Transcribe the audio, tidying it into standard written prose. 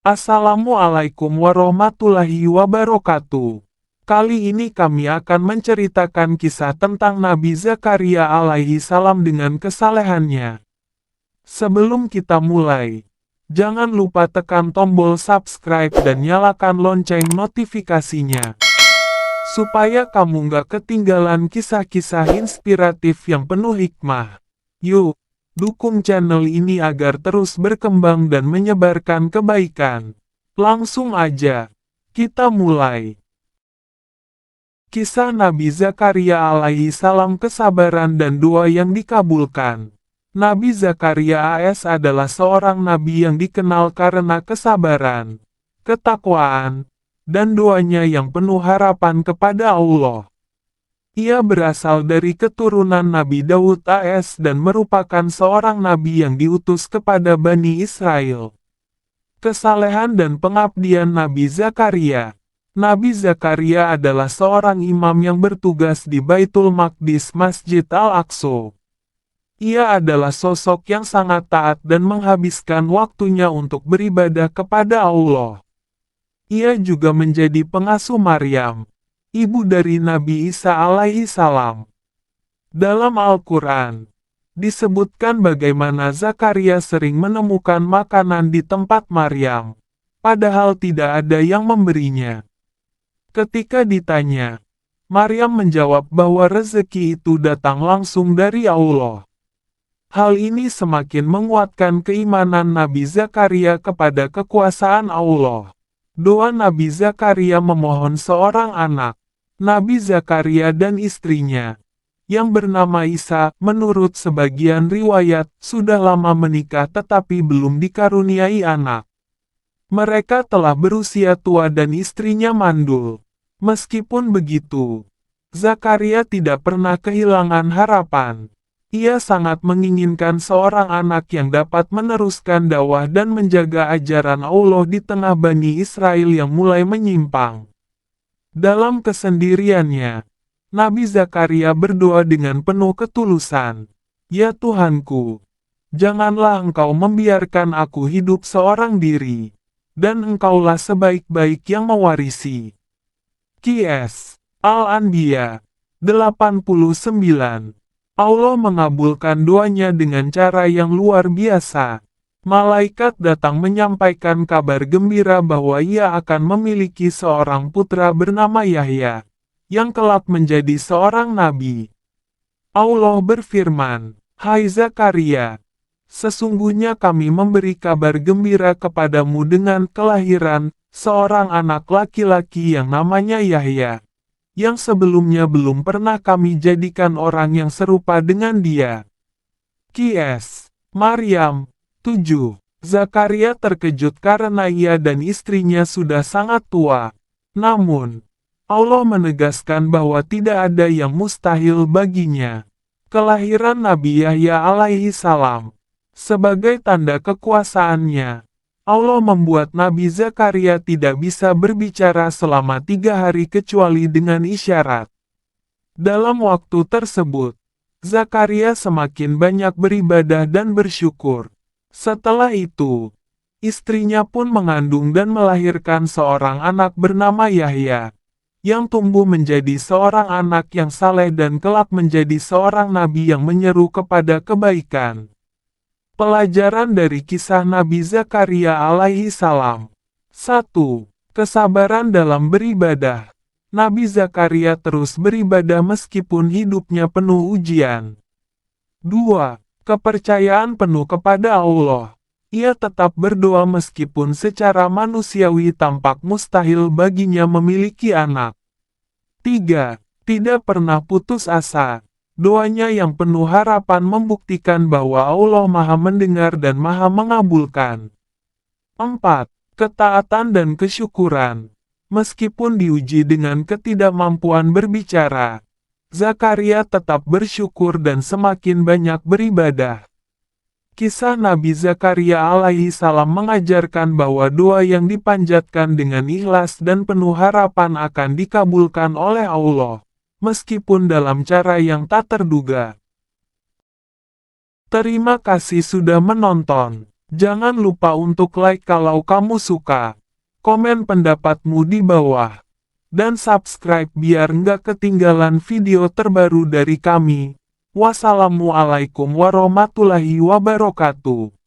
Assalamualaikum warahmatullahi wabarakatuh. Kali ini kami akan menceritakan kisah tentang Nabi Zakaria alaihi salam dengan kesalehannya. Sebelum kita mulai, jangan lupa tekan tombol subscribe dan nyalakan lonceng notifikasinya, supaya kamu gak ketinggalan kisah-kisah inspiratif yang penuh hikmah. Yuk, dukung channel ini agar terus berkembang dan menyebarkan kebaikan. Langsung aja, kita mulai. Kisah Nabi Zakaria alaihi salam, kesabaran dan doa yang dikabulkan. Nabi Zakaria AS adalah seorang nabi yang dikenal karena kesabaran, ketakwaan, dan doanya yang penuh harapan kepada Allah. Ia berasal dari keturunan Nabi Daud AS dan merupakan seorang nabi yang diutus kepada Bani Israel. Kesalehan dan pengabdian Nabi Zakaria. Nabi Zakaria adalah seorang imam yang bertugas di Baitul Maqdis, Masjid Al-Aqsa. Ia adalah sosok yang sangat taat dan menghabiskan waktunya untuk beribadah kepada Allah. Ia juga menjadi pengasuh Maryam, ibu dari Nabi Isa alaihi salam. Dalam Al-Quran, disebutkan bagaimana Zakaria sering menemukan makanan di tempat Maryam, padahal tidak ada yang memberinya. Ketika ditanya, Maryam menjawab bahwa rezeki itu datang langsung dari Allah. Hal ini semakin menguatkan keimanan Nabi Zakaria kepada kekuasaan Allah. Doa Nabi Zakaria memohon seorang anak. Nabi Zakaria dan istrinya, yang bernama Isa, menurut sebagian riwayat, sudah lama menikah tetapi belum dikaruniai anak. Mereka telah berusia tua dan istrinya mandul. Meskipun begitu, Zakaria tidak pernah kehilangan harapan. Ia sangat menginginkan seorang anak yang dapat meneruskan dakwah dan menjaga ajaran Allah di tengah Bani Israel yang mulai menyimpang. Dalam kesendiriannya, Nabi Zakaria berdoa dengan penuh ketulusan. Ya Tuhanku, janganlah Engkau membiarkan aku hidup seorang diri, dan Engkaulah sebaik-baik yang mewarisi. Qs. Al-Anbiya 89. Allah mengabulkan doanya dengan cara yang luar biasa. Malaikat datang menyampaikan kabar gembira bahwa ia akan memiliki seorang putra bernama Yahya, yang kelak menjadi seorang nabi. Allah berfirman, "Hai Zakaria, sesungguhnya kami memberi kabar gembira kepadamu dengan kelahiran seorang anak laki-laki yang namanya Yahya, yang sebelumnya belum pernah kami jadikan orang yang serupa dengan dia." Qs. Maryam 7. Zakaria terkejut karena ia dan istrinya sudah sangat tua. Namun, Allah menegaskan bahwa tidak ada yang mustahil baginya. Kelahiran Nabi Yahya alaihi salam. Sebagai tanda kekuasaannya, Allah membuat Nabi Zakaria tidak bisa berbicara selama 3 hari kecuali dengan isyarat. Dalam waktu tersebut, Zakaria semakin banyak beribadah dan bersyukur. Setelah itu, istrinya pun mengandung dan melahirkan seorang anak bernama Yahya, yang tumbuh menjadi seorang anak yang saleh dan kelak menjadi seorang nabi yang menyeru kepada kebaikan. Pelajaran dari kisah Nabi Zakaria alaihi salam. 1. Kesabaran dalam beribadah. Nabi Zakaria terus beribadah meskipun hidupnya penuh ujian. 2. Kepercayaan penuh kepada Allah. Ia tetap berdoa meskipun secara manusiawi tampak mustahil baginya memiliki anak. 3. Tidak pernah putus asa. Doanya yang penuh harapan membuktikan bahwa Allah Maha mendengar dan Maha mengabulkan. 4. Ketaatan dan kesyukuran. Meskipun diuji dengan ketidakmampuan berbicara, Zakaria tetap bersyukur dan semakin banyak beribadah. Kisah Nabi Zakaria alaihi salam mengajarkan bahwa doa yang dipanjatkan dengan ikhlas dan penuh harapan akan dikabulkan oleh Allah, meskipun dalam cara yang tak terduga. Terima kasih sudah menonton. Jangan lupa untuk like kalau kamu suka. Komen pendapatmu di bawah. Dan subscribe biar nggak ketinggalan video terbaru dari kami. Wassalamualaikum warahmatullahi wabarakatuh.